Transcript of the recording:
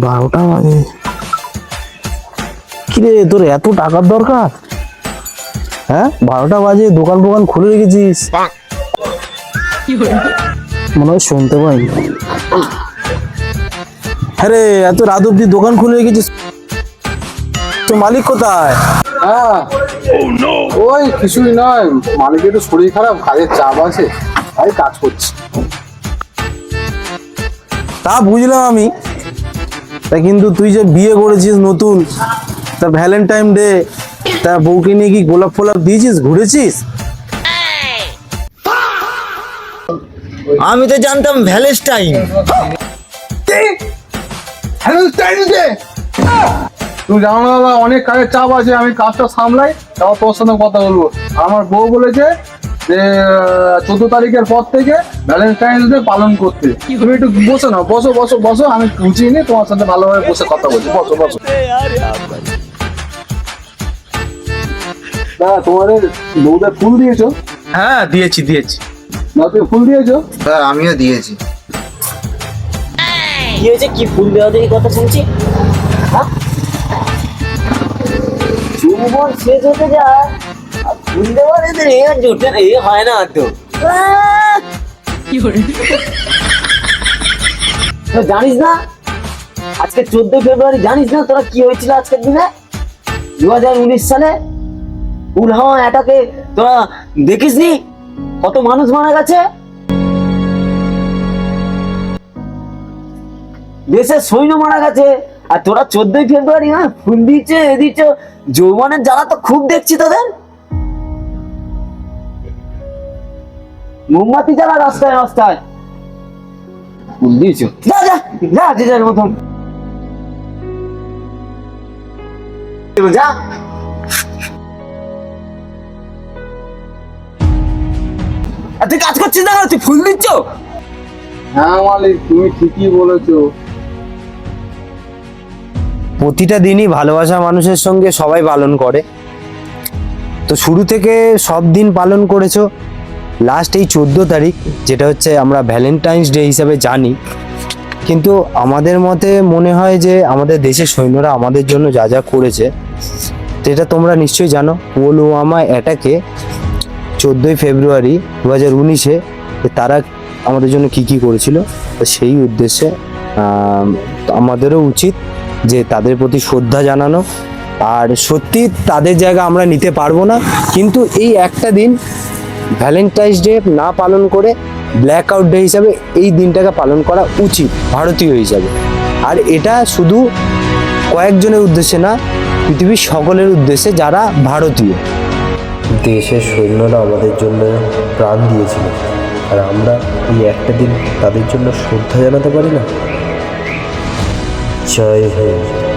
12টা বাজে। কিরে তোর এত টাকার দরকার? হ্যাঁ 12টা বাজে, দোকান টোকান খুলে রেখেছিস? মনে হয় শুনতে পাইনি। হ্যাঁ রে, এত রাত অব্দি দোকান খুলে রেখেছিস? তো মালিক কোথায়? হ্যাঁ ওই কিছুই নয়, মালিকের একটু শরীর খারাপ, কাজের চাপ আছে, তাই কাজ করছি। তা বুঝলাম আমি, তা কিন্তু তুই যে বিয়ে করেছিস নতুন, তা ভ্যালেন্টাইন ডে, তা বউকে নিয়ে কি গোলাপ ফোলাপ দিয়েছিস, ঘুরেছিস? আমি তো জানতাম ভ্যালেন্টাইন। তুমি জানো না দাদা, অনেক কাজের চাপ আছে, আমি কাজটা সামলাই, তাও তোর সঙ্গে কথা বলবো। আমার বউ বলেছে যে 14 তারিখের পর থেকে ভ্যালেন্টাইন্স ডে পালন করতে। তুমি একটু বসো না, বসো বসো বসো, আমি গুছিয়ে নিয়ে তোমার সাথে ভালোভাবে বসে কথা বলছি। বসো বসো। দাদা তোমাদের বউদের ফুল দিয়েছো? হ্যাঁ দিয়েছি। না তুমি ফুল দিয়েছো? হ্যাঁ আমিও দিয়েছি। কি হয়েছে, কি ফুল দেওয়া দিয়ে কথা শুনছি? চুম্বন শেষ হতে যায় আর ফুল দেওয়ার এদের এ জোটে না, এ হয় না তো। তো জানিস না আজকে 14 ফেব্রুয়ারি, জানিস না তোরা কি হয়েছিল আজকের দিনে? 2019 সালে পুলওয়ামা অ্যাটাকে তোরা দেখিসনি? কত মানুষ মারা গেছে, দেশের সৈন্য মারা গেছে, আর তোরা 14 ফেব্রুয়ারি ফুল দিচ্ছে এ দিচ্ছ। যৌবনের জ্বালা তো খুব দেখছি তোদের। মোমবাতি জ্বালা রাস্তায় রাস্তায়, ফুল দিয়েছ, যা যা যা যে যার মতন যা। তুই কাজ করছিস না, তুই ফুল দিচ্ছ? হ্যাঁ মালিক, তুমি ঠিকই বলেছো। প্রতিটা দিনই ভালোবাসা মানুষের সঙ্গে সবাই পালন করে, তো শুরু থেকে সব দিন পালন করেছো, লাস্ট এই 14 তারিখ যেটা হচ্ছে আমরা ভ্যালেন্টাইন্স ডে হিসাবে জানি। কিন্তু আমাদের মতে মনে হয় যে আমাদের দেশের সৈন্যরা আমাদের জন্য যা যা করেছে, সেটা তোমরা নিশ্চয়ই জানো। পুলওয়ামা অ্যাটাকে 14 ফেব্রুয়ারি 2019-এ তারা আমাদের জন্য কি করেছিল, তো সেই উদ্দেশ্যে আমাদেরও উচিত যে তাদের প্রতি শ্রদ্ধা জানানো। আর সত্যি তাদের জায়গা আমরা নিতে পারবো না, কিন্তু এই একটা দিন ভ্যালেন্টাইন্স ডে না পালন করে ব্ল্যাক আউট ডে হিসাবে এই দিনটাকে পালন করা উচিত ভারতীয় হিসাবে। আর এটা শুধু কয়েকজনের উদ্দেশ্যে না, পৃথিবীর সকলের উদ্দেশ্যে যারা ভারতীয়। দেশের সৈন্যরা আমাদের জন্য প্রাণ দিয়েছিল, আর আমরা এই একটা দিন তাদের জন্য শ্রদ্ধা জানাতে পারি না। জয় হিন্দ।